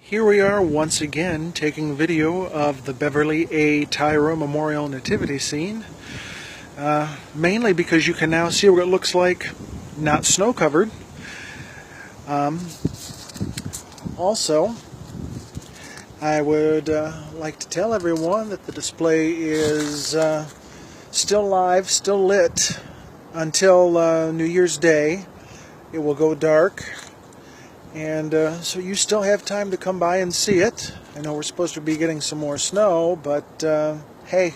Here we are once again taking video of the Beverly A. Tyria Memorial Nativity Scene. Mainly because you can now see what it looks like not snow covered. Also, I would like to tell everyone that the display is still live, still lit until New Year's Day. It will go dark. And so you still have time to come by and see it. I know we're supposed to be getting some more snow, but hey,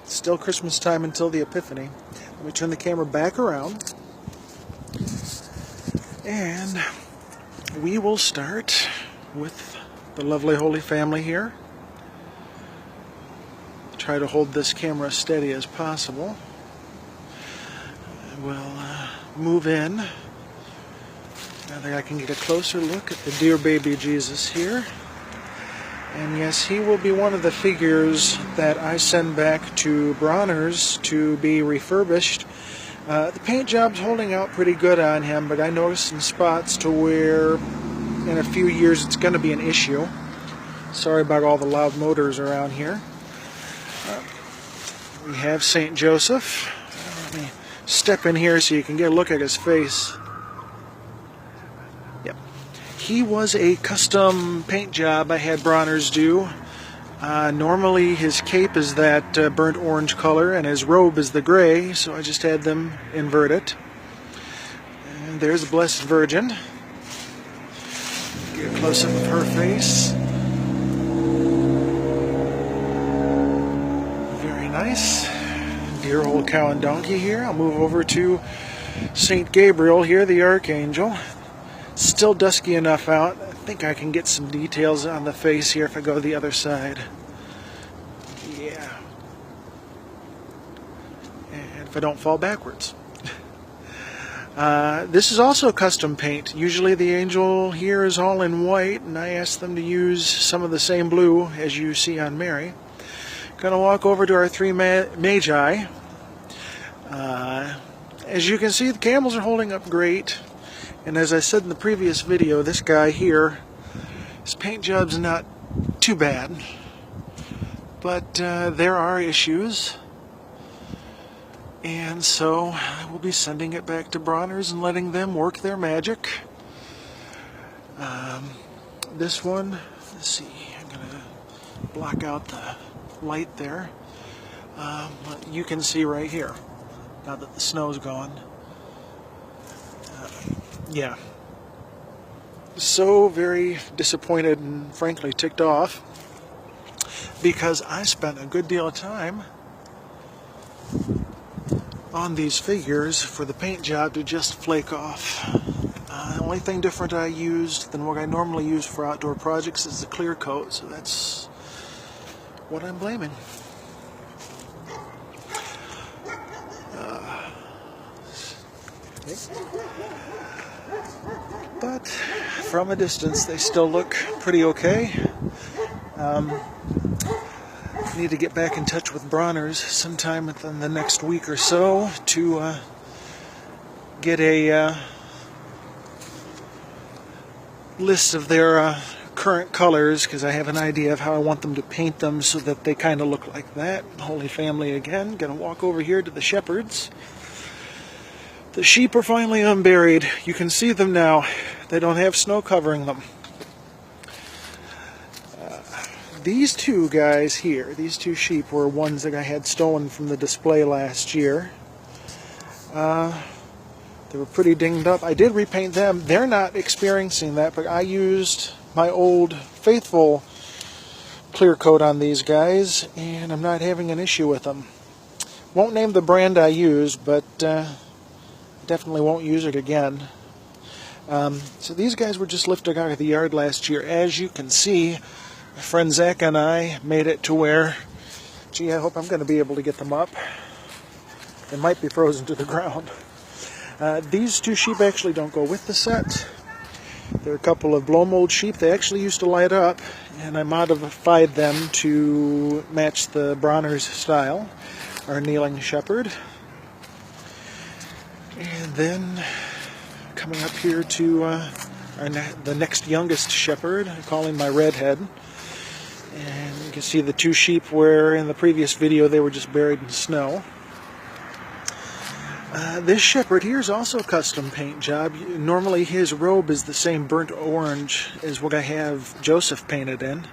it's still Christmas time until the Epiphany. Let me turn the camera back around. And we will start with the lovely Holy Family here. Try to hold this camera steady as possible. We'll move in. I think I can get a closer look at the dear baby Jesus here. And yes, he will be one of the figures that I send back to Bronner's to be refurbished. The paint job's holding out pretty good on him, but I noticed some spots to where in a few years it's going to be an issue. Sorry about all the loud motors around here. We have St. Joseph. Let me step in here so you can get a look at his face. He was a custom paint job I had Bronner's do. Normally his cape is that burnt orange color and his robe is the gray, so I just had them invert it. And there's the Blessed Virgin. Get a close-up of her face. Very nice. Dear old cow and donkey here. I'll move over to St. Gabriel here, the Archangel. Still dusky enough out. I think I can get some details on the face here if I go to the other side. Yeah. And if I don't fall backwards. This is also custom paint. Usually the angel here is all in white, and I asked them to use some of the same blue as you see on Mary. Gonna walk over to our three Magi. As you can see, the camels are holding up great. And as I said in the previous video, this guy here, his paint job's not too bad. But there are issues. And so I will be sending it back to Bronner's and letting them work their magic. This one, let's see, I'm going to block out the light there. You can see right here, now that the snow's gone. Yeah. So very disappointed and frankly ticked off because I spent a good deal of time on these figures for the paint job to just flake off. The only thing different I used than what I normally use for outdoor projects is the clear coat, so that's what I'm blaming. But from a distance, they still look pretty okay. Need to get back in touch with Bronner's sometime within the next week or so to get a list of their current colors, because I have an idea of how I want them to paint them so that they kind of look like that. Holy Family again. Gonna walk over here to the shepherds. The sheep are finally unburied. You can see them now. They don't have snow covering them. These two guys here, these two sheep, were ones that I had stolen from the display last year. They were pretty dinged up. I did repaint them. They're not experiencing that, but I used my old faithful clear coat on these guys, and I'm not having an issue with them. Won't name the brand I used, but definitely won't use it again. So these guys were just lifted out of the yard last year. As you can see, my friend Zach and I made it to where, gee, I hope I'm going to be able to get them up. They might be frozen to the ground. These two sheep actually don't go with the set. They're a couple of blow mold sheep. They actually used to light up, and I modified them to match the Bronner's style, our kneeling shepherd. And then coming up here to the next youngest shepherd. I call him my redhead. And you can see the two sheep where in the previous video they were just buried in snow. This shepherd here is also a custom paint job. Normally his robe is the same burnt orange as what I have Joseph painted in.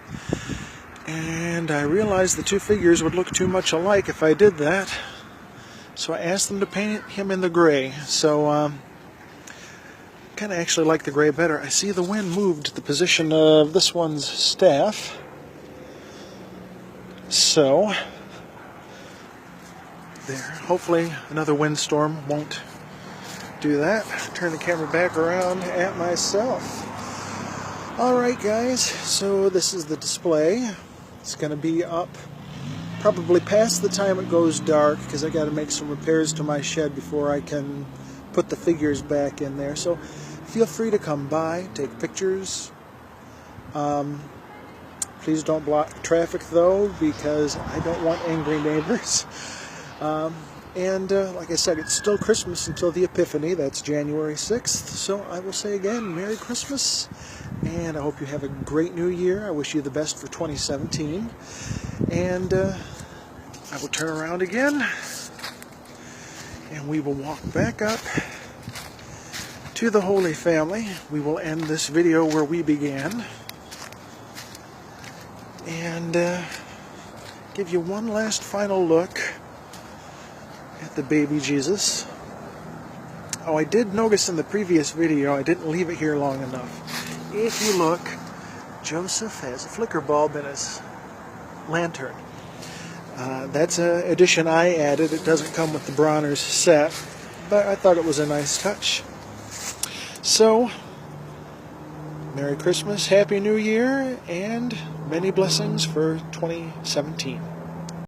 And I realized the two figures would look too much alike if I did that. So I asked them to paint him in the gray. So kind of actually like the gray better. I see the wind moved the position of this one's staff. So there. Hopefully another windstorm won't do that. Turn the camera back around at myself. Alright guys, so this is the display. It's going to be up probably past the time it goes dark because I got to make some repairs to my shed before I can put the figures back in there. So feel free to come by, take pictures. Please don't block traffic though, because I don't want angry neighbors. Like I said, it's still Christmas until the Epiphany. That's January 6th. So I will say again, Merry Christmas, and I hope you have a great new year. I wish you the best for 2017. And I will turn around again, and we will walk back up to the Holy Family. We will end this video where we began, and give you one last final look at the baby Jesus. Oh, I did notice in the previous video I didn't leave it here long enough. If you look, Joseph has a flicker bulb in his lantern. That's an addition I added. It doesn't come with the Bronner's set, but I thought it was a nice touch. So, Merry Christmas, Happy New Year, and many blessings for 2017.